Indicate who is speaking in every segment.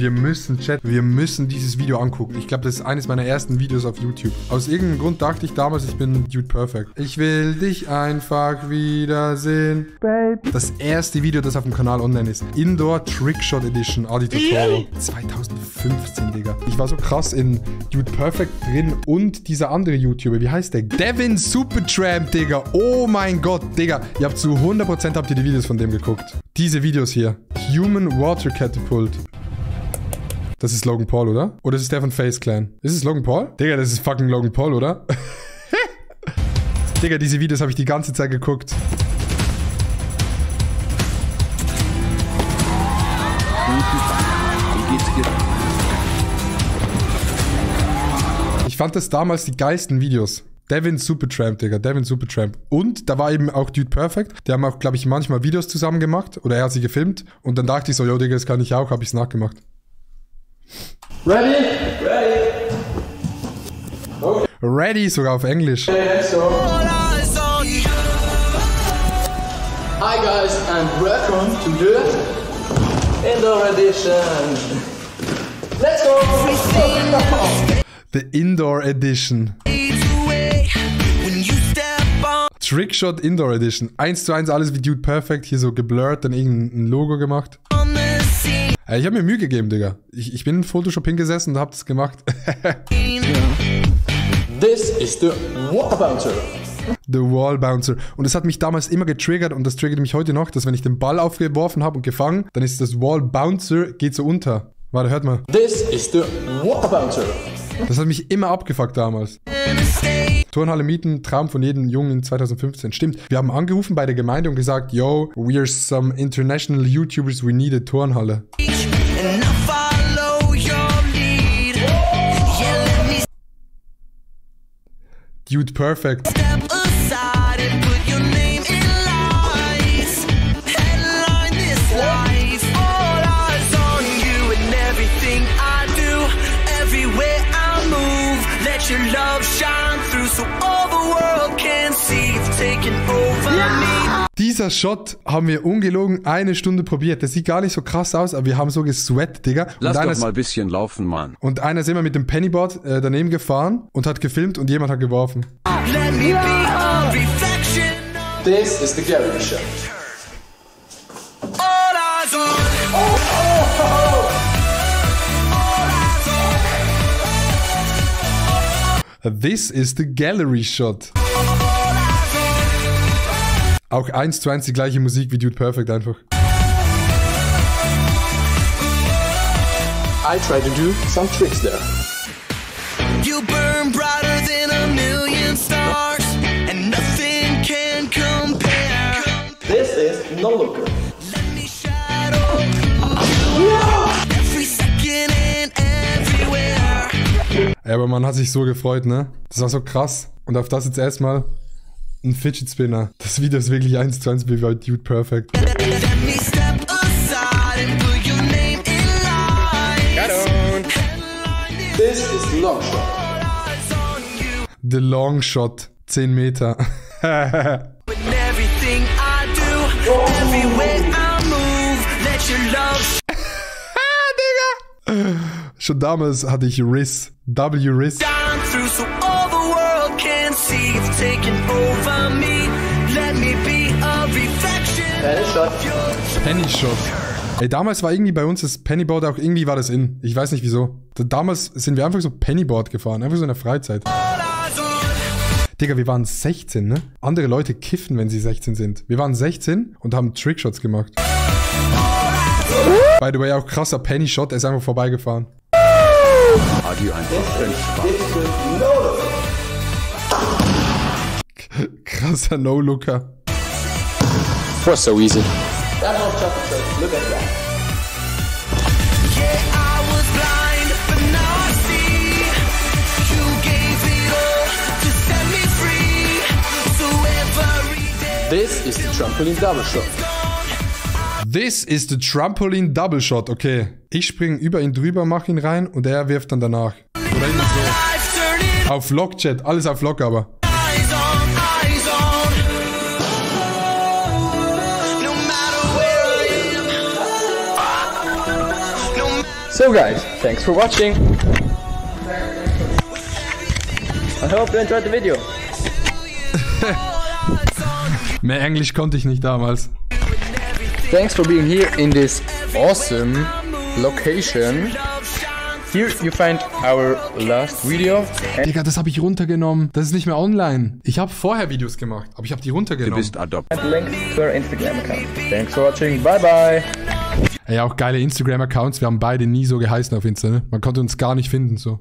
Speaker 1: Wir müssen, Chat, wir müssen dieses Video angucken. Ich glaube, das ist eines meiner ersten Videos auf YouTube. Aus irgendeinem Grund dachte ich damals, ich bin Dude Perfect. Ich will dich einfach wiedersehen, Babe. Das erste Video, das auf dem Kanal online ist. Indoor Trickshot Edition, Adi Tutorial. 2015, Digga. Ich war so krass in Dude Perfect drin und dieser andere YouTuber, wie heißt der? Devin Supertramp, Digga. Oh mein Gott, Digga. Ihr habt zu 100% habt ihr die Videos von dem geguckt. Diese Videos hier. Human Water Catapult. Das ist Logan Paul, oder? Oder ist es der von Face Clan? Ist es Logan Paul? Digga, das ist fucking Logan Paul, oder? Digga, diese Videos habe ich die ganze Zeit geguckt.
Speaker 2: Wie geht's dir?
Speaker 1: Ich fand das damals die geilsten Videos. Devin Supertramp, Digga. Devin Supertramp. Und da war eben auch Dude Perfect. Die haben auch, glaube ich, manchmal Videos zusammen gemacht. Oder er hat sie gefilmt. Und dann dachte ich so, yo, Digga, das kann ich auch. Habe ich es nachgemacht.
Speaker 3: Ready? Ready.
Speaker 1: Okay. Ready, sogar auf Englisch.
Speaker 3: So. Hi guys and welcome to the Indoor Edition. Let's go!
Speaker 1: The Indoor Edition. Trickshot Indoor Edition. 1:1 alles wie Dude Perfect. Hier so geblurrt, dann irgendein Logo gemacht. Ich habe mir Mühe gegeben, Digga. Ich bin in Photoshop hingesessen und hab das gemacht.
Speaker 3: This is the Wall Bouncer.
Speaker 1: The Wall Bouncer. Und es hat mich damals immer getriggert und das triggert mich heute noch, dass wenn ich den Ball aufgeworfen habe und gefangen, dann ist das Wall Bouncer, geht so unter. Warte, hört mal.
Speaker 3: This is the Wall Bouncer.
Speaker 1: Das hat mich immer abgefuckt damals. Turnhalle mieten, Traum von jedem Jungen in 2015. Stimmt, wir haben angerufen bei der Gemeinde und gesagt, yo, we are some international YouTubers, we need a Turnhalle. Dude Perfect.
Speaker 4: Your love shine through so all the world can see it's taking over me.
Speaker 1: Dieser Shot haben wir ungelogen 1 Stunde probiert. Das sieht gar nicht so krass aus, aber wir haben so gesweat, Digga.
Speaker 2: Lass doch mal ein bisschen laufen, Mann.
Speaker 1: Und einer ist immer mit dem Pennyboard daneben gefahren und hat gefilmt und jemand hat geworfen.
Speaker 4: Let me be a reflection.
Speaker 3: This is the Gallery Shot.
Speaker 4: All eyes on.
Speaker 1: This is the Gallery Shot. Auch 1:1 die gleiche Musik wie Dude Perfect einfach.
Speaker 3: I try to do some tricks there.
Speaker 4: You burn brighter than a million stars, and nothing can compare.
Speaker 3: This is No Looker.
Speaker 4: Let me shadow every second and everywhere.
Speaker 1: Ja, aber man hat sich so gefreut, ne? Das war so krass. Und auf das jetzt erstmal ein Fidget Spinner. Das Video ist wirklich 1:1 wie bei Dude Perfect.
Speaker 4: Let me step aside and put your name in line.
Speaker 3: This is the Long Shot.
Speaker 1: The Long Shot. 10 Meter.
Speaker 4: With everything I do, everywhere I move, let your love
Speaker 1: Digga! Schon damals hatte ich Riss. W-Riss.
Speaker 4: shine through so all the world can see it's taking over me. Let me be a reflection.
Speaker 3: Penny Shot.
Speaker 1: Penny Shot. Ey, damals war irgendwie bei uns das Pennyboard auch irgendwie war das in. Ich weiß nicht wieso. Damals sind wir einfach so Pennyboard gefahren. Einfach so in der Freizeit. Digga, wir waren 16, ne? Andere Leute kiffen, wenn sie 16 sind. Wir waren 16 und haben Trickshots gemacht. By the way, auch krasser Penny Shot. Er ist einfach vorbeigefahren.
Speaker 2: Adi einfach entspannt.
Speaker 1: Krasser No-Looker.
Speaker 3: Was so easy. That whole chocolate trick. Look at that.
Speaker 4: Yeah, I was blind, but now I see. You gave it all to set me free. So every day.
Speaker 3: This is the Trampoline Double Shot.
Speaker 1: This is the Trampoline Double Shot. Okay. Ich springe über ihn drüber, mach ihn rein und er wirft dann danach. Oder irgendwie so.
Speaker 4: Life turning
Speaker 1: Auf Vlog, Chat. Alles auf Vlog, aber.
Speaker 4: eyes on, eyes on. No matter where I am. No
Speaker 3: So guys, thanks for watching. I hope you enjoyed the video.
Speaker 1: Mehr Englisch konnte ich nicht damals.
Speaker 3: Thanks for being here in this awesome location. Here you find our last video.
Speaker 1: Digga, das habe ich runtergenommen. Das ist nicht mehr online. Ich habe vorher Videos gemacht, aber ich habe die
Speaker 2: Du
Speaker 1: runtergenommen.
Speaker 2: bist adopt.
Speaker 3: And link to our Instagram account. Thanks for watching. Bye bye.
Speaker 1: Ey, auch geile Instagram-Accounts. Wir haben beide nie so geheißen auf Insta, ne? Man konnte uns gar nicht finden, so.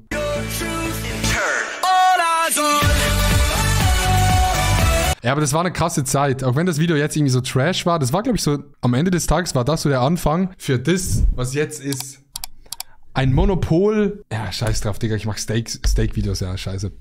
Speaker 1: Ja, aber das war eine krasse Zeit. Auch wenn das Video jetzt irgendwie so Trash war, das war, glaube ich, so, am Ende des Tages war das so der Anfang für das, was jetzt ist. Ein Monopol. Ja, scheiß drauf, Digga, ich mach Steak-Videos, ja, scheiße.